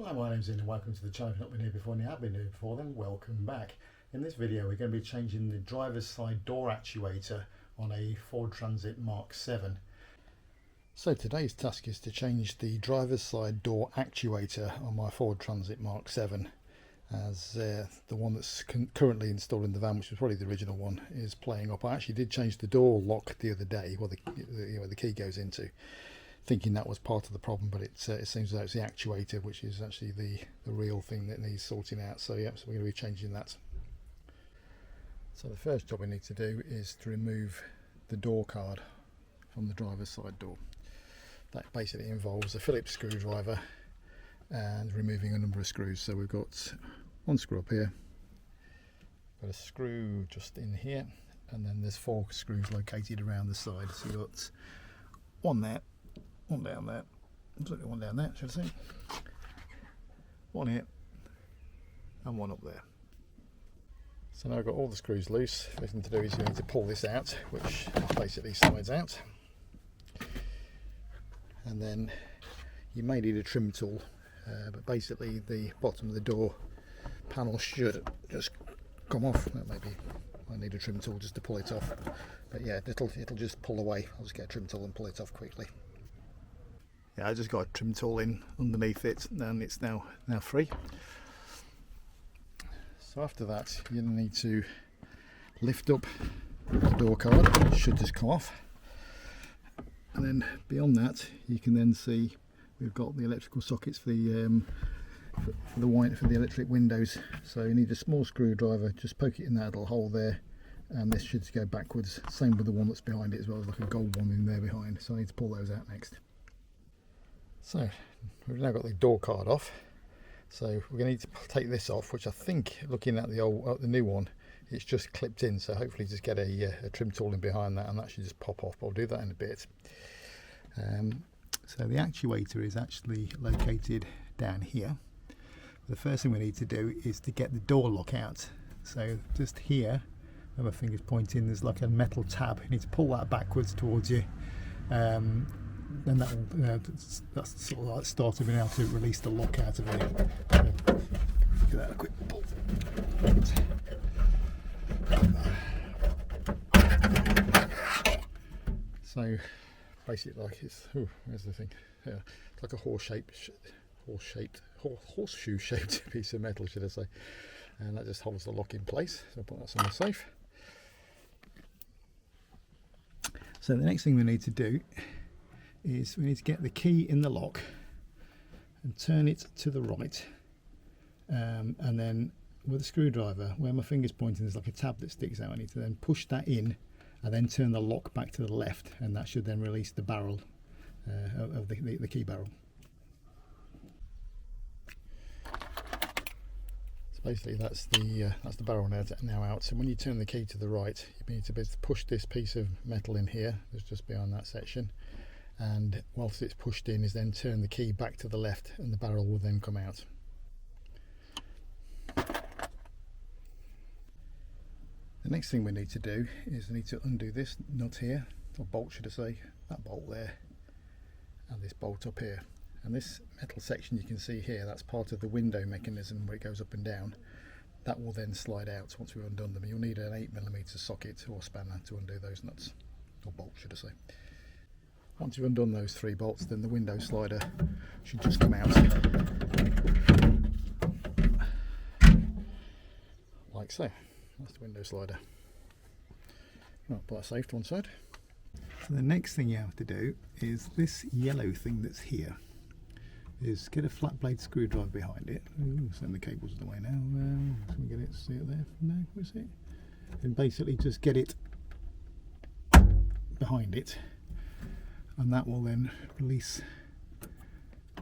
Hi, my name's Ian and welcome to the channel. If you've not been here before and you have been here before, then welcome back. In this video we're going to be changing the driver's side door actuator on a Ford Transit Mk7. So today's task is to change the driver's side door actuator on my Ford Transit Mk7, as the one that's currently installed in the van, which was probably the original one, is playing up. I actually did change the door lock the other day, where the key goes into, thinking that was part of the problem, but it seems that it's the actuator which is actually the real thing that needs sorting out. So yeah, so we're going to be changing that. So the first job we need to do is to remove the door card from the driver's side door. That basically involves a Phillips screwdriver and removing a number of screws. So we've got one screw up here, got a screw just in here, and then there's 4 screws located around the side. So you've got one there, one down there, one down there, should I say, one here, and one up there. So now I've got all the screws loose. The thing to do is you need to pull this out, which basically slides out, and then you may need a trim tool, but basically the bottom of the door panel should just come off. Maybe I need a trim tool just to pull it off, but yeah, it'll just pull away. I'll just get a trim tool and pull it off quickly. Yeah, I just got a trim tool in underneath it and it's now free. So after that you need to lift up the door card. It should just come off, and then beyond that you can then see we've got the electrical sockets for the electric windows. So you need a small screwdriver, just poke it in that little hole there, and this should go backwards. Same with the one that's behind it as well, like a gold one in there behind. So I need to pull those out next. So we've now got the door card off, so we're going to need to take this off, which I think, looking at the new one, it's just clipped in. So hopefully just get a trim tool in behind that and that should just pop off, but I'll do that in a bit. So the actuator is actually located down here. The first thing we need to do is to get the door lock out. So just here, where my finger's pointing, there's like a metal tab. You need to pull that backwards towards you. Then that will, that's sort of like starting being able to release the lock out of it. So, give that a quick pull. So basically, like where's the thing? Yeah, it's like a horseshoe shaped piece of metal, should I say? And that just holds the lock in place. So I'll put that somewhere safe. So the next thing we need to do is we need to get the key in the lock and turn it to the right, and then with a screwdriver, where my finger's pointing, there's like a tab that sticks out. I need to then push that in and then turn the lock back to the left, and that should then release the barrel of the key barrel. So basically that's the barrel now out. So when you turn the key to the right, you need to be able to push this piece of metal in here that's just behind that section, and whilst it's pushed in is then turn the key back to the left and the barrel will then come out. The next thing we need to do is we need to undo this nut here, or bolt should I say, that bolt there, and this bolt up here. And this metal section you can see here, that's part of the window mechanism where it goes up and down. That will then slide out once we've undone them. You'll need an 8mm socket or spanner to undo those nuts, or bolt should I say. Once you've undone those 3 bolts, then the window slider should just come out, like so. That's the window slider. Right, put that safe to one side. So the next thing you have to do is this yellow thing that's here, is get a flat blade screwdriver behind it. Ooh, send the cables away now. Can we get it? See it there? No, can we see it? And basically just get it behind it, and that will then release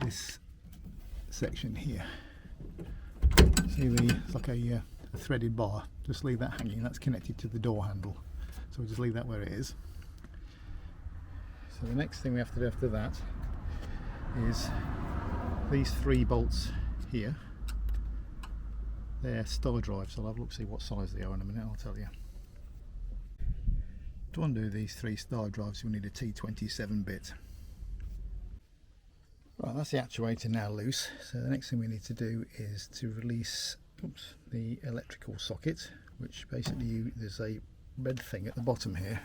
this section here. See, it's like a threaded bar. Just leave that hanging. That's connected to the door handle, so we'll just leave that where it is. So the next thing we have to do after that is these 3 bolts here. They're star drives. I'll have a look, see what size they are in a minute, I'll tell you. To undo these 3 star drives you'll need a T27 bit. Right, that's the actuator now loose. So the next thing we need to do is to release the electrical socket, which basically there's a red thing at the bottom here,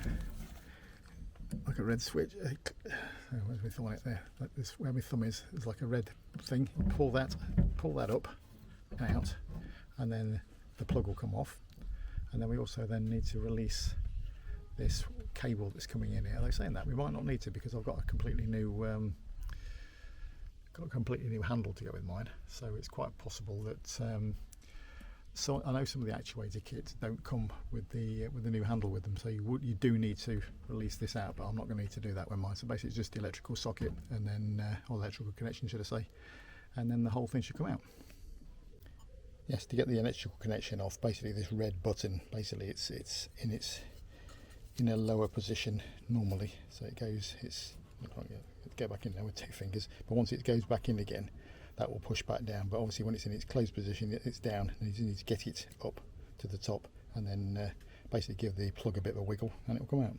like a red switch. Where's my thumb on it there? Like this, where my thumb is, there's like a red thing. Pull that up and out, and then the plug will come off. And then we also then need to release this cable that's coming in here. Although saying that, we might not need to, because I've got a completely new handle to go with mine. So it's quite possible that so I know some of the actuator kits don't come with the new handle with them, so you do need to release this out, but I'm not going to need to do that with mine. So basically it's just the electrical socket, and then or electrical connection should I say, and then the whole thing should come out. Yes, to get the electrical connection off, basically this red button, basically it's in a lower position normally, so it goes, go back in there with 2 fingers, but once it goes back in again, that will push back down. But obviously when it's in its closed position, it's down, and you need to get it up to the top, and then basically give the plug a bit of a wiggle, and it will come out.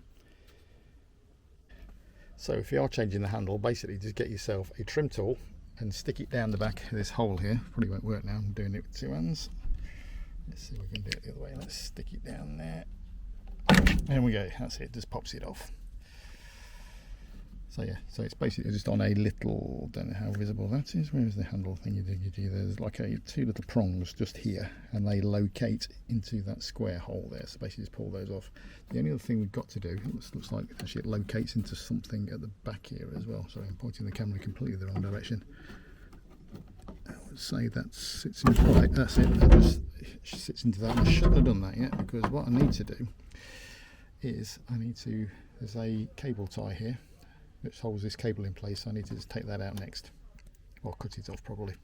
So if you are changing the handle, basically just get yourself a trim tool and stick it down the back of this hole here. Probably won't work now, I'm doing it with 2 hands. Let's see if we can do it the other way. Let's stick it down there. There we go, that's it, just pops it off. So yeah, so it's basically just on a little, don't know how visible that is. Where is the handle thing you do? There's like 2 little prongs just here, and they locate into that square hole there. So basically just pull those off. The only other thing we've got to do, it looks like actually it locates into something at the back here as well. Sorry, I'm pointing the camera completely the wrong direction. I would say that sits in right, that's it, that just sits into that. I shouldn't have done that yet, because what I need to do is there's a cable tie here which holds this cable in place. So I need to just take that out next, or cut it off probably.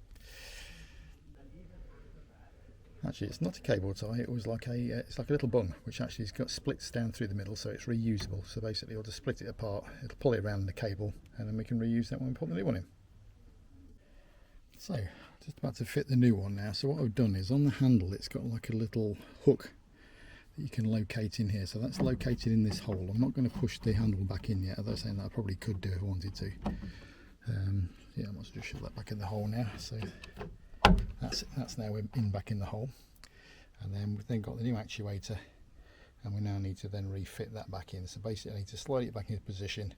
Actually, it's not a cable tie, it was like it's like a little bung, which actually has got splits down through the middle, so it's reusable. So basically I'll just split it apart, it'll pull it around the cable, and then we can reuse that when we put the new one in. So just about to fit the new one now. So what I've done is on the handle it's got like a little hook that you can locate in here, so that's located in this hole. I'm not going to push the handle back in yet, although saying that I probably could do if I wanted to. Yeah, I might just shove that back in the hole now. So that's now in back in the hole, and then we've then got the new actuator, and we now need to then refit that back in. So basically I need to slide it back into position,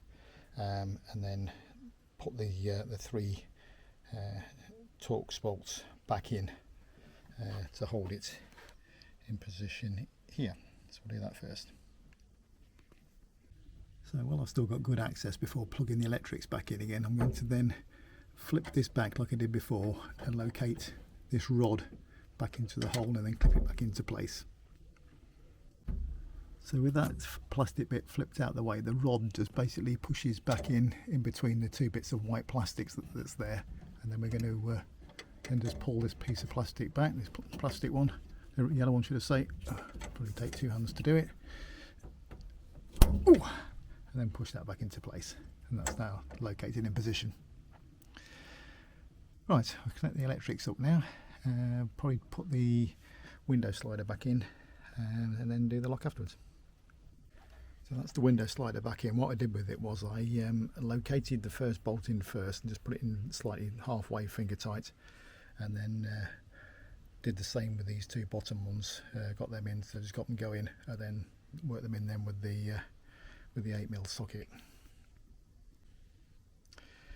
and then put the 3 Torx bolts back in to hold it in position here. So we'll do that first. So while I've still got good access before plugging the electrics back in again, I'm going to then flip this back like I did before and locate this rod back into the hole, and then clip it back into place. So with that plastic bit flipped out the way, the rod just basically pushes back in between the 2 bits of white plastics that's there, and then we're going to then just pull this piece of plastic back, this plastic one, the yellow one should I say. Probably take 2 hands to do it. Ooh, and then push that back into place, and that's now located in position. Right, I'll connect the electrics up now. Probably put the window slider back in, and then do the lock afterwards. So that's the window slider back in. What I did with it was I located the first bolt in first and just put it in slightly halfway finger tight, and then did the same with these 2 bottom ones. Got them in, so just got them going, and then worked them in then with the 8mm socket.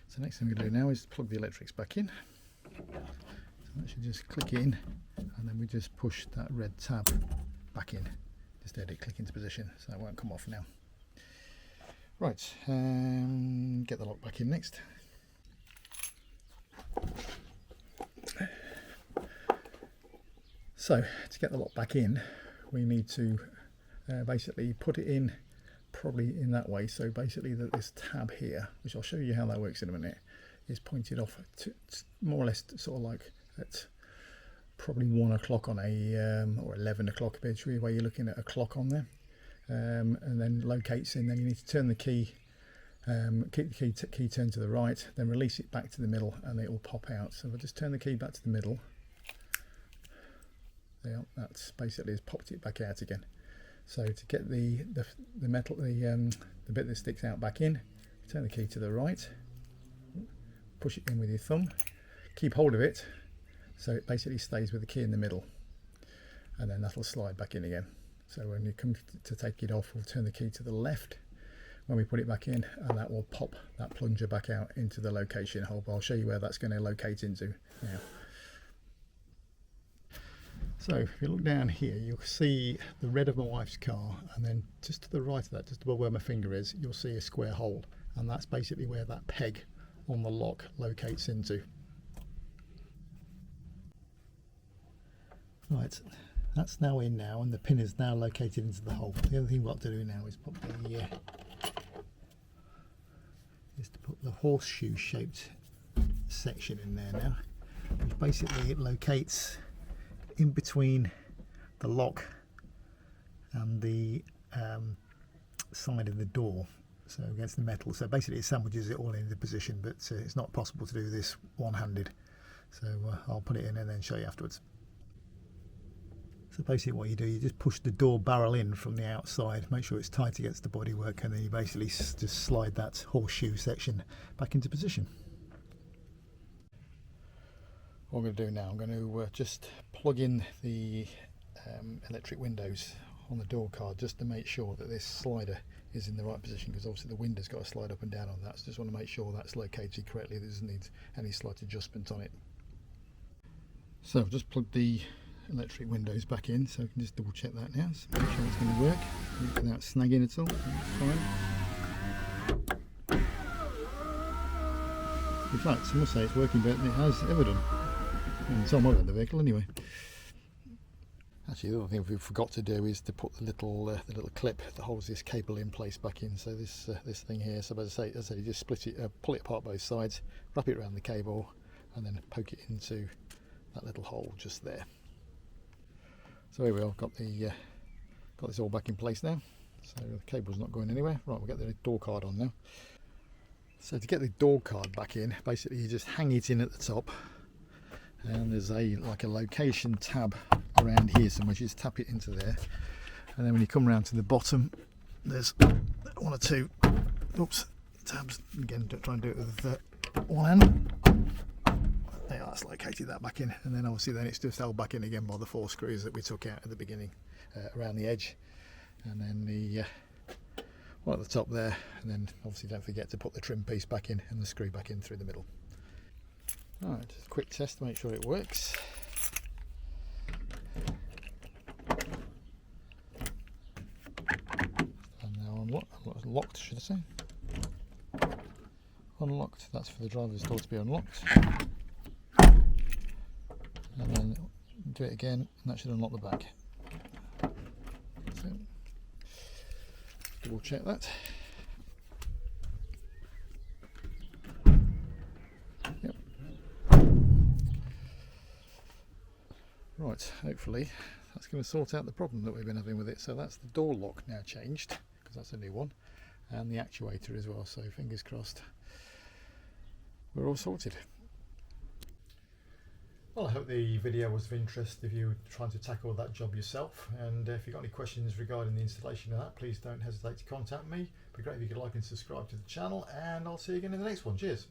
So next thing we're going to do now is plug the electrics back in. So that should just click in, and then we just push that red tab back in. Just let it click into position, so it won't come off now. Right, get the lock back in next. So to get the lock back in, we need to basically put it in probably in that way. So basically this tab here, which I'll show you how that works in a minute, is pointed off to more or less sort of like at probably 1 o'clock on a or 11 o'clock eventually, where you're looking at a clock on there, and then locates in. Then you need to turn the key, keep the key turned to the right, then release it back to the middle, and it will pop out. So if I just turn the key back to the middle, there, that's basically has popped it back out again. So to get the metal, the bit that sticks out back in, turn the key to the right, push it in with your thumb, keep hold of it so it basically stays with the key in the middle, and then that'll slide back in again. So when you come to take it off, we'll turn the key to the left when we put it back in, and that will pop that plunger back out into the location hole. I'll show you where that's going to locate into now. So if you look down here, you'll see the red of my wife's car, and then just to the right of that, just above where my finger is, you'll see a square hole, and that's basically where that peg on the lock locates into. Right, that's now in now, and the pin is now located into the hole. The other thing we've got to do now is put the horseshoe shaped section in there now, which basically it locates in between the lock and the side of the door, so against the metal. So basically it sandwiches it all into position, but it's not possible to do this one-handed. So I'll put it in and then show you afterwards. So basically what you do, you just push the door barrel in from the outside, make sure it's tight against the bodywork, and then you basically just slide that horseshoe section back into position. What I'm going to do now, I'm going to just plug in the electric windows on the door card, just to make sure that this slider is in the right position, because obviously the window's got to slide up and down on that, so just want to make sure that's located correctly, there doesn't need any slight adjustment on it. So I've just plugged the electric windows back in, so I can just double check that now, so make sure it's going to work without snagging at all. That's fine. In fact, I must say it's working better than it has ever done. And it's on my end of the vehicle anyway. Actually, the other thing we forgot to do is to put the little clip that holds this cable in place back in. So this thing here. So as I say, you just split it, pull it apart both sides, wrap it around the cable, and then poke it into that little hole just there. So here we are. Got this all back in place now. So the cable's not going anywhere. Right, we'll get the door card on now. So to get the door card back in, basically you just hang it in at the top. And there's like a location tab around here somewhere, you just tap it into there, and then when you come around to the bottom there's one or two tabs. Again, don't try and do it with one hand. There, that's located that back in, and then obviously then it's just held back in again by the 4 screws that we took out at the beginning around the edge, and then the one at the top there, and then obviously don't forget to put the trim piece back in and the screw back in through the middle. Alright, just a quick test to make sure it works. And now unlocked, should I say. Unlocked, that's for the driver's door to be unlocked. And then do it again, and that should unlock the back. So, double check that. Yep. Right, hopefully that's going to sort out the problem that we've been having with it. So that's the door lock now changed, because that's a new one, and the actuator as well, so fingers crossed we're all sorted. Well, I hope the video was of interest if you're trying to tackle that job yourself, and if you've got any questions regarding the installation of that, please don't hesitate to contact me. It'd be great if you could like and subscribe to the channel, and I'll see you again in the next one. Cheers.